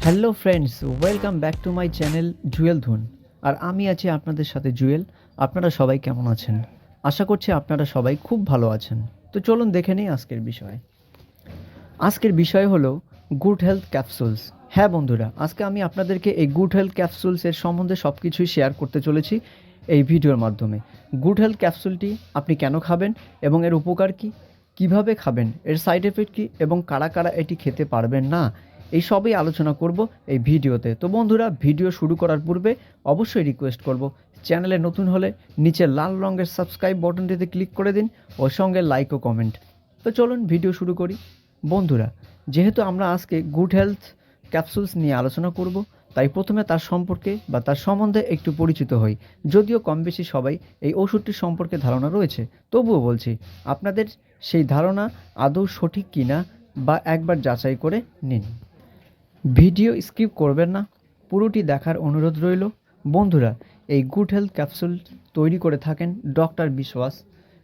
Hello friends, welcome back to my channel Jewel ধুন। আর আমি আছি আপনাদের সাথে জুয়েল। আপনারা সবাই কেমন আছেন? আশা করছি আপনারা সবাই খুব ভালো আছেন। তো চলুন দেখে নিই আজকের বিষয়। আজকের বিষয় হলো গুড হেলথ ক্যাপসুলস। হ্যাঁ বন্ধুরা, আজকে আমি আপনাদেরকে এই গুড হেলথ ক্যাপসুলসের সম্বন্ধে সব কিছুই শেয়ার করতে চলেছি এই ভিডিওর মাধ্যমে। গুড হেলথ ক্যাপসুলটি আপনি কেন খাবেন এবং এর উপকার কী, কীভাবে খাবেন, এর সাইড এফেক্ট কী এবং কারা কারা এটি খেতে পারবেন না, এই সবই আলোচনা করব এই ভিডিওতে। তো বন্ধুরা, ভিডিও শুরু করার পূর্বে অবশ্যই রিকোয়েস্ট করব, চ্যানেলে নতুন হলে নিচে লাল রঙের সাবস্ক্রাইব বাটনটিতে ক্লিক করে দিন ও সঙ্গে লাইক ও কমেন্ট। তো চলুন ভিডিও শুরু করি। বন্ধুরা, যেহেতু আমরা আজকে গুড হেলথ ক্যাপসুলস নিয়ে আলোচনা করব, তাই প্রথমে তার সম্পর্কে বা তার সম্বন্ধে একটু পরিচিত হই। যদিও কম বেশি সবাই এই ওষুধটির সম্পর্কে ধারণা রয়েছে, তবুও বলছি আপনাদের সেই ধারণা আদৌ সঠিক কিনা বা একবার যাচাই করে নিন। ভিডিও স্কিপ করবেন না, পুরোটি দেখার অনুরোধ রইল। বন্ধুরা, এই গুড হেলথ ক্যাপসুল তৈরি করে থাকেন ডক্টর বিশ্বাস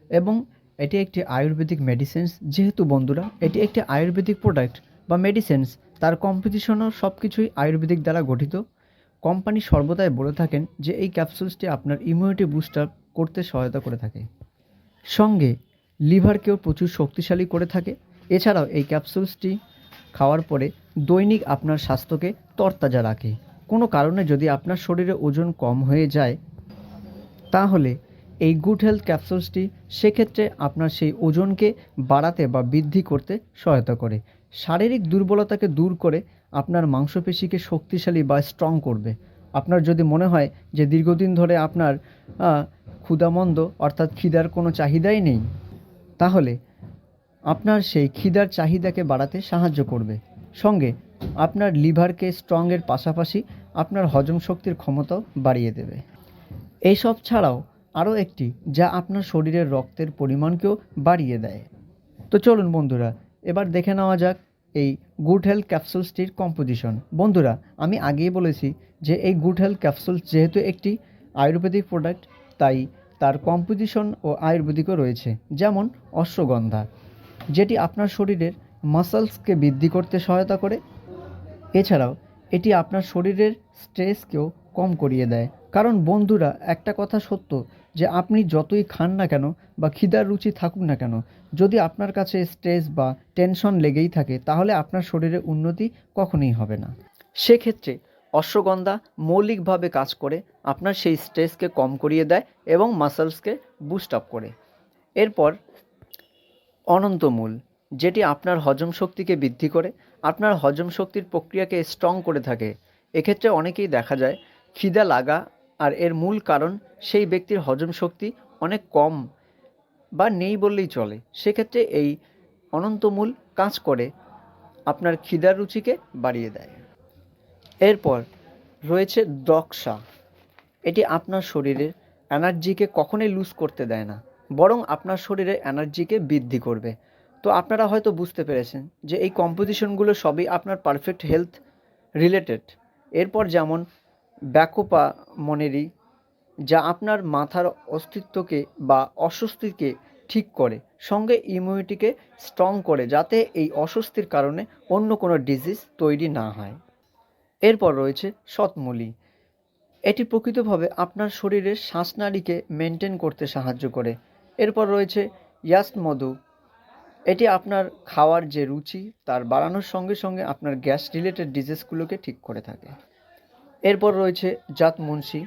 এবং এটি একটি আয়ুর্বেদিক মেডিসিনস। যেহেতু বন্ধুরা এটি একটি আয়ুর্বেদিক প্রোডাক্ট বা মেডিসিনস, তার কম্পোজিশনও সব কিছুই আয়ুর্বেদিক দ্বারা গঠিত। কোম্পানি সর্বদাই বলে থাকেন যে এই ক্যাপসুলসটি আপনার ইমিউনিটি বুস্টার করতে সহায়তা করে থাকে, সঙ্গে লিভারকেও প্রচুর শক্তিশালী করে থাকে। এছাড়াও এই ক্যাপসুলসটি খাওয়ার পরে দৈনিক আপনার স্বাস্থ্যকে তরতাজা রাখে। কোনো কারণে যদি আপনার শরীরে ওজন কম হয়ে যায়, তাহলে এই গুড হেলথ ক্যাপসুলসটি সেক্ষেত্রে আপনার সেই ওজনকে বাড়াতে বা বৃদ্ধি করতে সহায়তা করে। শারীরিক দুর্বলতাকে দূর করে আপনার মাংসপেশিকে শক্তিশালী বা স্ট্রং করবে। আপনার যদি মনে হয় যে দীর্ঘদিন ধরে আপনার ক্ষুধামন্দ অর্থাৎ খিদার কোনো চাহিদাই নেই, তাহলে আপনার সেই খিদার চাহিদাকে বাড়াতে সাহায্য করবে। সঙ্গে আপনার লিভারকে স্ট্রংয়ের পাশাপাশি আপনার হজম শক্তির ক্ষমতাও বাড়িয়ে দেবে। এইসব ছাড়াও আরও একটি, যা আপনার শরীরের রক্তের পরিমাণকেও বাড়িয়ে দেয়। তো চলুন বন্ধুরা, এবার দেখে নেওয়া যাক এই গুড হেলথ ক্যাপসুলসটির কম্পোজিশন। বন্ধুরা, আমি আগেই বলেছি যে এই গুড হেলথ ক্যাপসুলস যেহেতু একটি আয়ুর্বেদিক প্রোডাক্ট, তাই তার কম্পোজিশন ও আয়ুর্বেদিকও রয়েছে। যেমন অশ্বগন্ধা, যেটি আপনার শরীরের মাসলসকে বৃদ্ধি করতে সহায়তা করে। এছাড়াও এটি আপনার শরীরের স্ট্রেসকেও কম করিয়ে দেয়। কারণ বন্ধুরা, একটা কথা সত্য যে আপনি যতই খান না কেন বা খিদার রুচি থাকুক না কেন, যদি আপনার কাছে স্ট্রেস বা টেনশন লেগেই থাকে, তাহলে আপনার শরীরে উন্নতি কখনোই হবে না। সেক্ষেত্রে অশ্বগন্ধা মৌলিকভাবে কাজ করে আপনার সেই স্ট্রেসকে কম করিয়ে দেয় এবং মাসলসকে বুস্ট আপ করে। এরপর অনন্তমূল, যেটি আপনার হজম শক্তিকে বৃদ্ধি করে, আপনার হজম শক্তির প্রক্রিয়াকে স্ট্রং করে থাকে। এক্ষেত্রে অনেকেই দেখা যায় খিদা লাগা, আর এর মূল কারণ সেই ব্যক্তির হজম শক্তি অনেক কম বা নেই বললেই চলে। সেক্ষেত্রে এই অনন্তমূল কাজ করে আপনার খিদার রুচিকে বাড়িয়ে দেয়। এরপর রয়েছে দ্রক্ষা। এটি আপনার শরীরের এনার্জিকে কখনোই লুজ করতে দেয় না, বরং আপনার শরীরে এনার্জিকে বৃদ্ধি করবে। তো আপনারা হয়তো বুঝতে পেরেছেন যে এই কম্পোজিশনগুলো সবই আপনার পারফেক্ট হেলথ রিলেটেড। এরপর যেমন ব্যাকোপা মনেরি, যা আপনার মাথার অস্তিত্বকে বা অস্বস্তিকে ঠিক করে, সঙ্গে ইমিউনিটিকে স্ট্রং করে, যাতে এই অস্বস্তির কারণে অন্য কোনো ডিজিজ তৈরি না হয়। এরপর রয়েছে শতমূলী। এটি প্রকৃতভাবে আপনার শরীরের শ্বাসনালীকে মেনটেন করতে সাহায্য করে। এরপর রয়েছে মধু। এটি আপনার খাওয়ার যে রুচি তার বাড়ানোর সঙ্গে সঙ্গে আপনার গ্যাস রিলেটেড ডিজিজগুলোকে ঠিক করে থাকে। এরপর রয়েছে জাতমুন্সি।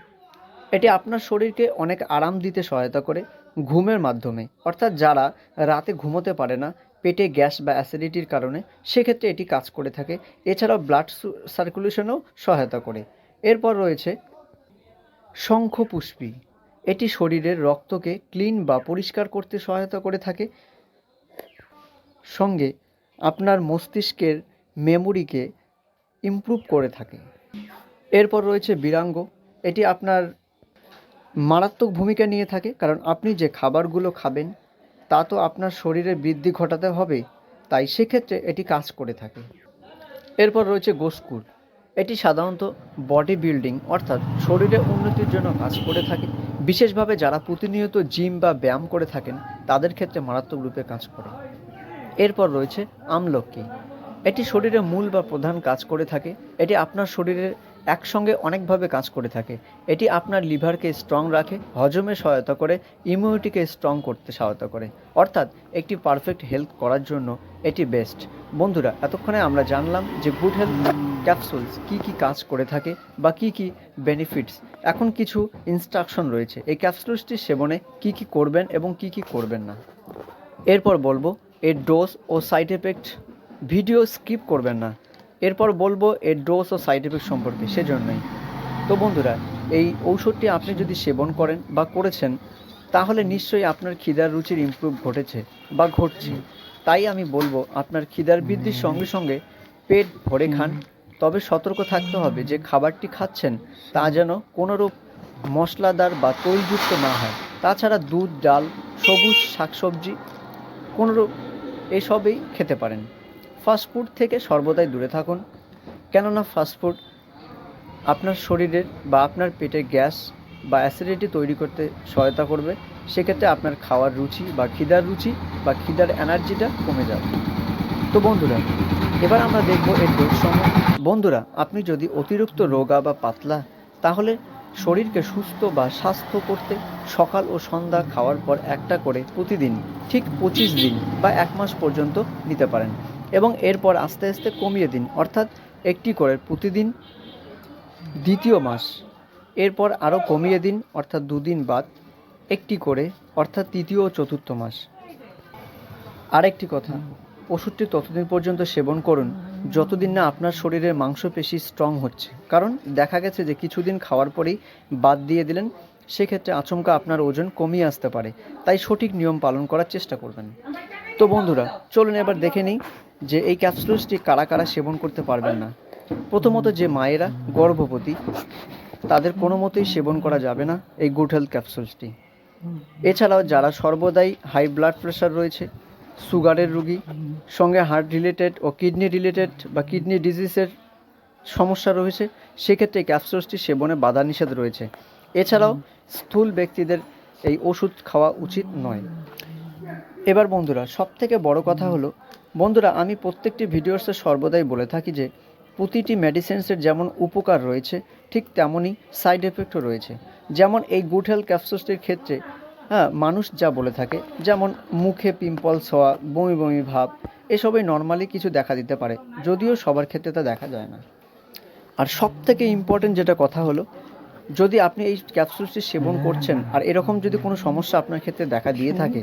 এটি আপনার শরীরকে অনেক আরাম দিতে সহায়তা করে ঘুমের মাধ্যমে, অর্থাৎ যারা রাতে ঘুমোতে পারে না পেটে গ্যাস বা অ্যাসিডিটির কারণে, সেক্ষেত্রে এটি কাজ করে থাকে। এছাড়াও ব্লাড সার্কুলেশনেও সহায়তা করে। এরপর রয়েছে শঙ্খপুষ্পী। এটি শরীরের রক্তকে ক্লিন বা পরিষ্কার করতে সহায়তা করে থাকে, সঙ্গে আপনার মস্তিষ্কের মেমোরিকে ইমপ্রুভ করে থাকে। এরপর রয়েছে বিরাঙ্গ। এটি আপনার মারাত্মক ভূমিকা নিয়ে থাকে, কারণ আপনি যে খাবারগুলো খাবেন তা তো আপনার শরীরে বৃদ্ধি ঘটাতে হবে, তাই সেক্ষেত্রে এটি কাজ করে থাকে। এরপর রয়েছে গোস্কুর। এটি সাধারণত বডি বিল্ডিং অর্থাৎ শরীরের উন্নতির জন্য কাজ করে থাকে, বিশেষভাবে যারা প্রতিনিয়ত জিম বা ব্যায়াম করে থাকেন তাদের ক্ষেত্রে মারাত্মক রূপে কাজ করে। এরপর রয়েছে আমলকি। এটি শরীরের মূল বা প্রধান কাজ করে থাকে। এটি আপনার শরীরের একসঙ্গে অনেকভাবে কাজ করে থাকে। এটি আপনার লিভারকে স্ট্রং রাখে, হজমে সহায়তা করে, ইমিউনিটিকে স্ট্রং করতে সহায়তা করে। অর্থাৎ একটি পারফেক্ট হেলথ করার জন্য এটি বেস্ট। বন্ধুরা, এতক্ষণে আমরা জানলাম যে গুড হেলথ ক্যাপসুলস কী কী কাজ করে থাকে বা কী কী বেনিফিটস। এখন কিছু ইনস্ট্রাকশন রয়েছে এই ক্যাপসুলসটি সেবনে কী কী করবেন এবং কী কী করবেন না। এরপর বলবো এর ডোজ ও সাইড এফেক্ট। ভিডিও স্কিপ করবেন না। এরপর বলবো এর ডোজ ও সাইড এফেক্ট সম্পর্কে, সেজন্যই। তো বন্ধুরা, এই ঔষধটি আপনি যদি সেবন করেন বা করেছেন, তাহলে নিশ্চয়ই আপনার খিদার রুচির ইমপ্রুভ ঘটেছে বা ঘটছে। তাই আমি বলবো আপনার খিদার বৃদ্ধির সঙ্গে সঙ্গে পেট ভরে খান। তবে সতর্ক থাকতে হবে যে খাবারটি খাচ্ছেন তা যেন কোনোরূপ মশলাদার বা তৈলযুক্ত না হয়। তাছাড়া দুধ, ডাল, সবুজ শাকসবজি কোনোরূপ এসবই খেতে পারেন। ফাস্টফুড থেকে সর্বদাই দূরে থাকুন, কেননা ফাস্টফুড আপনার শরীরের বা আপনার পেটে গ্যাস বা অ্যাসিডিটি তৈরি করতে সহায়তা করবে। সেক্ষেত্রে আপনার খাওয়ার রুচি বা খিদার রুচি বা খিদার এনার্জিটা কমে যাবে। তো বন্ধুরা, এবার আমরা দেখব এর ডোজ সময়। বন্ধুরা, আপনি যদি অতিরিক্ত রোগা বা পাতলা, তাহলে শরীরকে সুস্থ বা স্বাস্থ্য করতে সকাল ও সন্ধ্যা খাওয়ার পর একটা করে প্রতিদিন ঠিক 25 দিন বা 1 মাস পর্যন্ত নিতে পারেন এবং এরপর আস্তে আস্তে কমিয়ে দিন, অর্থাৎ একটি করে প্রতিদিন দ্বিতীয় মাস, এরপর আরও কমিয়ে দিন, অর্থাৎ 2 দিন বাদ একটি করে, অর্থাৎ তৃতীয় ও চতুর্থ মাস। আরেকটি কথা, ওষুধটি ততদিন পর্যন্ত সেবন করুন যতদিন না আপনার শরীরের মাংসপেশি স্ট্রং হচ্ছে। কারণ দেখা গেছে যে কিছুদিন খাওয়ার পরেই বাদ দিয়ে দিলেন, সেক্ষেত্রে আচমকা আপনার ওজন কমিয়ে আসতে পারে। তাই সঠিক নিয়ম পালন করার চেষ্টা করবেন। তো বন্ধুরা, চলুন এবার দেখে নিই যে এই ক্যাপসুলসটি কারা কারা সেবন করতে পারবেন না। প্রথমত, যে মায়েরা গর্ভবতী তাদের কোনো মতেই সেবন করা যাবে না এই গুড হেলথ ক্যাপসুলসটি। এছাড়াও যারা সর্বদাই হাই ব্লাড প্রেশার রয়েছে, সুগারের রুগী, সঙ্গে হার্ট রিলেটেড ও কিডনি রিলেটেড বা কিডনি ডিজিজের সমস্যা রয়েছে, সেক্ষেত্রে এই ক্যাপসুলসটি সেবনে বাধা নিষেধ রয়েছে। এছাড়াও স্থূল ব্যক্তিদের এই ওষুধ খাওয়া উচিত নয়। এবার বন্ধুরা, সবথেকে বড় কথা হলো, বন্ধুরা আমি প্রত্যেকটি ভিডিওসে সর্বদাই বলে থাকি যে প্রতিটি মেডিসিনসের যেমন উপকার রয়েছে ঠিক তেমনই সাইড এফেক্টও রয়েছে। যেমন এই গুড হেলথ ক্যাপসুলসটির ক্ষেত্রে মানুষ যা বলে থাকে, যেমন মুখে পিম্পলস হওয়া, বমি বমি ভাব, এসবই নর্মালি কিছু দেখা দিতে পারে, যদিও সবার ক্ষেত্রে তা দেখা যায় না। আর সবথেকে ইম্পর্টেন্ট যেটা কথা হলো, যদি আপনি এই ক্যাপসুলসটি সেবন করছেন আর এরকম যদি কোনো সমস্যা আপনার ক্ষেত্রে দেখা দিয়ে থাকে,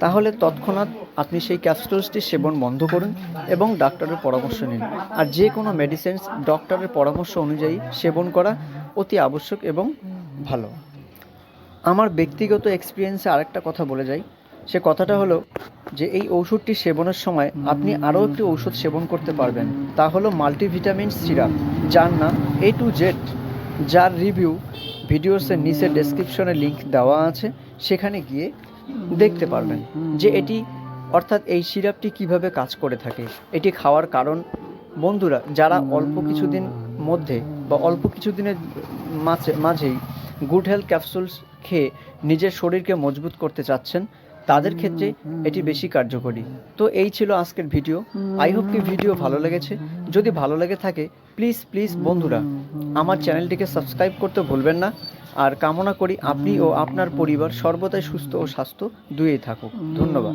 তাহলে তৎক্ষণাৎ আপনি সেই ক্যাপসুলসটি সেবন বন্ধ করুন এবং ডাক্তারের পরামর্শ নিন। আর যে কোনো মেডিসিনস ডক্টরের পরামর্শ অনুযায়ী সেবন করা অতি আবশ্যক এবং ভালো। আমার ব্যক্তিগত এক্সপিরিয়েন্সে আরেকটা কথা বলে যাই, সে কথাটা হলো যে এই ওষুধটি সেবনের সময় আপনি আরও একটি ঔষধ সেবন করতে পারবেন, তা হলো মাল্টিভিটামিন সিরাপ, যার নাম A to Z, যার রিভিউ ভিডিওসের নিচে ডেসক্রিপশনে লিঙ্ক দেওয়া আছে, সেখানে গিয়ে দেখতে পারবেন যে এটি অর্থাৎ এই সিরাপটি কিভাবে কাজ করে থাকে, এটি খাওয়ার কারণ। বন্ধুরা, যারা অল্প কিছুদিন মধ্যে বা অল্প কিছুদিনের মাঝেই গুড হেলথ ক্যাপসুলস খেয়ে নিজের শরীরকে মজবুত করতে চাচ্ছেন, তাদের ক্ষেত্রে এটি বেশি কার্যকরী। তো এই ছিল আজকের ভিডিও। আই হোপ কি ভিডিও ভালো লেগেছে। যদি ভালো লেগে থাকে প্লিজ বন্ধুরা আমার চ্যানেলটিকে সাবস্ক্রাইব করতে ভুলবেন না। আর কামনা করি আপনি ও আপনার পরিবার সর্বদাই সুস্থ ও স্বাস্থ্য দুয়েই থাকুক। ধন্যবাদ।